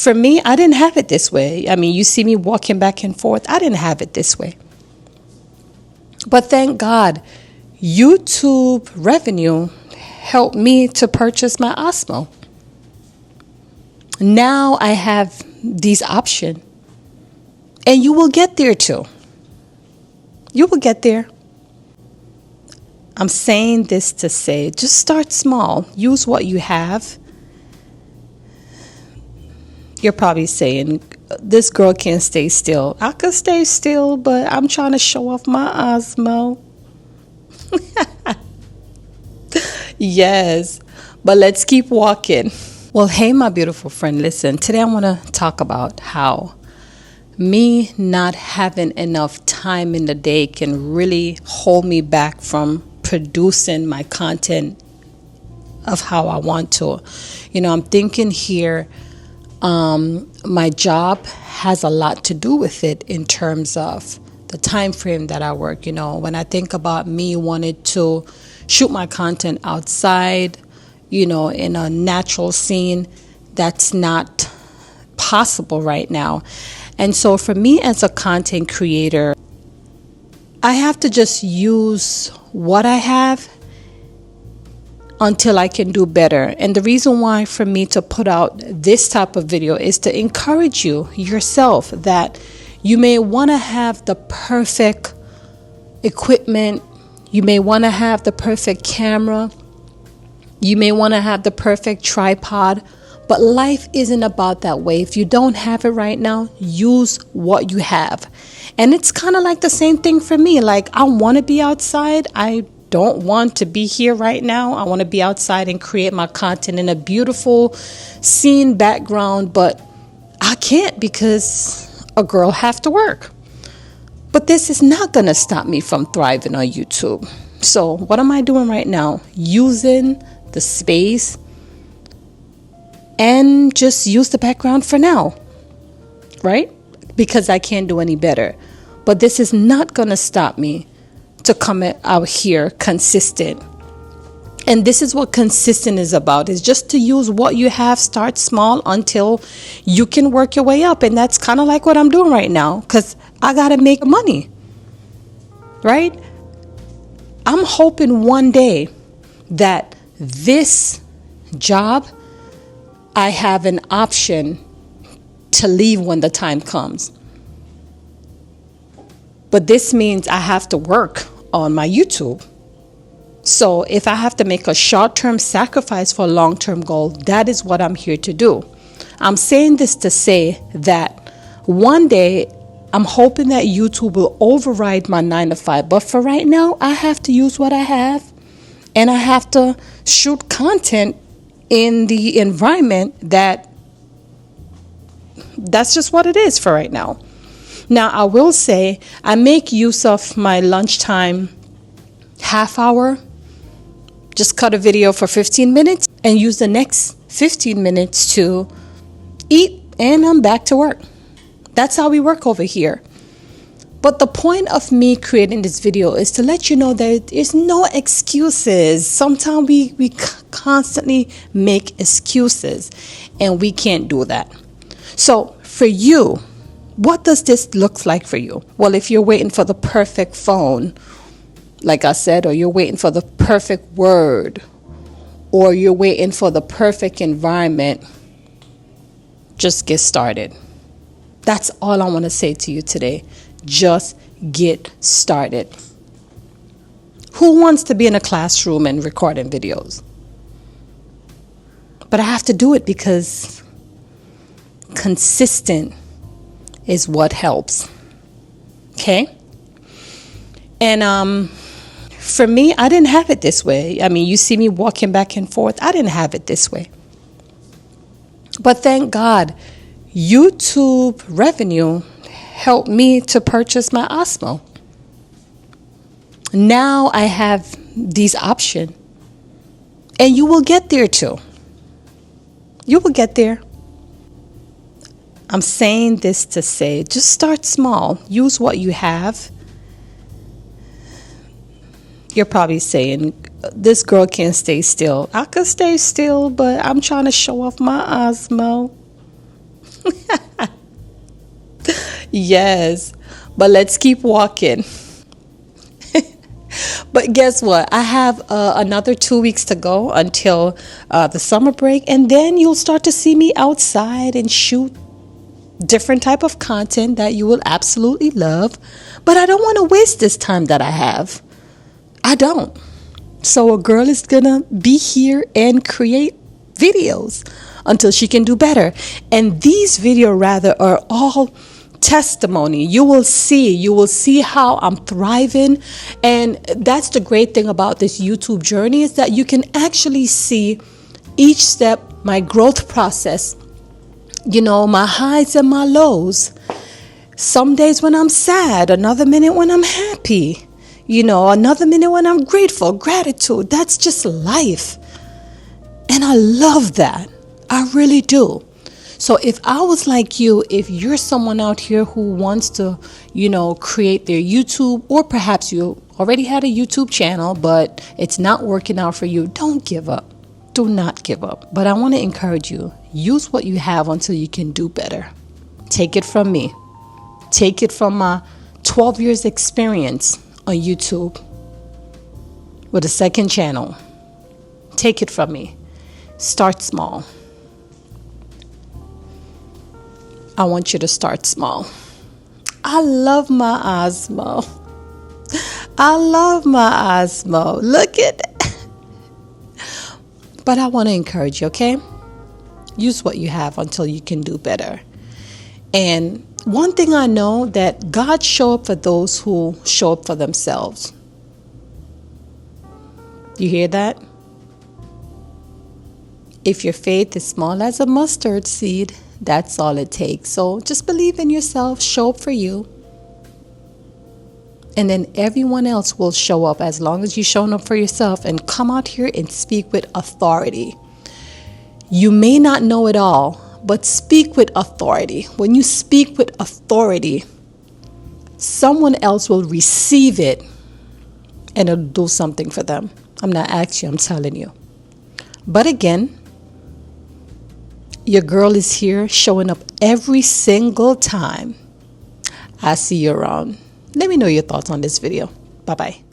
for me, I didn't have it this way. I mean, you see me walking back and forth. I didn't have it this way. But thank God, YouTube revenue helped me to purchase my Osmo. Now I have these options. And you will get there too. You will get there. I'm saying this to say, just start small. Use what you have. You're probably saying, this girl can't stay still. I could stay still, but I'm trying to show off my Osmo. Yes, but let's keep walking. Well, hey, my beautiful friend, listen. Today I want to talk about how me not having enough time in the day can really hold me back from producing my content of how I want to. You know, I'm thinking here, my job has a lot to do with it in terms of the time frame that I work. You know, when I think about me wanting to shoot my content outside, you know, in a natural scene, that's not possible right now. And so for me as a content creator, I have to just use what I have until I can do better. And the reason why for me to put out this type of video is to encourage you yourself that you may want to have the perfect equipment. You may want to have the perfect camera. You may want to have the perfect tripod. But life isn't about that way. If you don't have it right now, use what you have. And it's kind of like the same thing for me. Like, I want to be outside. I don't want to be here right now. I want to be outside and create my content in a beautiful scene background. But I can't because a girl have to work. But this is not going to stop me from thriving on YouTube. So what am I doing right now? Using the space and just use the background for now, right? Because I can't do any better. But this is not going to stop me to come out here consistent. And this is what consistent is about, is just to use what you have, start small until you can work your way up. And that's kind of like what I'm doing right now, because I got to make money, right? I'm hoping one day that this job, I have an option to leave when the time comes. But this means I have to work on my YouTube. So if I have to make a short-term sacrifice for a long-term goal, that is what I'm here to do. I'm saying this to say that one day I'm hoping that YouTube will override my 9-to-5. But for right now, I have to use what I have, and I have to shoot content in the environment that's just what it is for right now. Now, I will say I make use of my lunchtime half hour, just cut a video for 15 minutes and use the next 15 minutes to eat, and I'm back to work. That's how we work over here. But the point of me creating this video is to let you know that there's no excuses. Sometimes we constantly make excuses, and we can't do that. So for you, what does this look like for you? Well, if you're waiting for the perfect phone, like I said, or you're waiting for the perfect word, or you're waiting for the perfect environment, just get started. That's all I want to say to you today. Just get started. Who wants to be in a classroom and recording videos? But I have to do it because consistent is what helps. Okay? And for me, I didn't have it this way. I mean, you see me walking back and forth. I didn't have it this way. But thank God, YouTube revenue helped me to purchase my Osmo. Now I have these options. And you will get there too. You will get there. I'm saying this to say, just start small. Use what you have. You're probably saying, this girl can't stay still. I could stay still, but I'm trying to show off my Osmo. Yes, but let's keep walking. But guess what? I have another 2 weeks to go until the summer break, and then you'll start to see me outside and shoot different type of content that you will absolutely love. But I don't want to waste this time that I have. I don't. So a girl is gonna be here and create videos until she can do better. And these videos rather are all testimony. You will see how I'm thriving. And that's the great thing about this YouTube journey, is that you can actually see each step, my growth process, my highs and my lows. Some days when I'm sad, another minute when I'm happy, another minute when I'm grateful, gratitude. That's just life. And I love that. I really do. So if I was like you, if you're someone out here who wants to, create their YouTube, or perhaps you already had a YouTube channel, but it's not working out for you, don't give up. Do not give up. But I want to encourage you, use what you have until you can do better. Take it from me. Take it from my 12 years experience on YouTube with a second channel. Take it from me. Start small. I want you to start small. I love my Osmo. I love my Osmo. Look at it. But I want to encourage you, okay? Use what you have until you can do better. And one thing I know, that God show up for those who show up for themselves. You hear that? If your faith is small as a mustard seed, that's all it takes. So just believe in yourself, show up for you. And then everyone else will show up as long as you're showing up for yourself, and come out here and speak with authority. You may not know it all, but speak with authority. When you speak with authority, someone else will receive it and it'll do something for them. I'm not asking you, I'm telling you. But again, your girl is here showing up every single time. I see you around. Let me know your thoughts on this video. Bye-bye.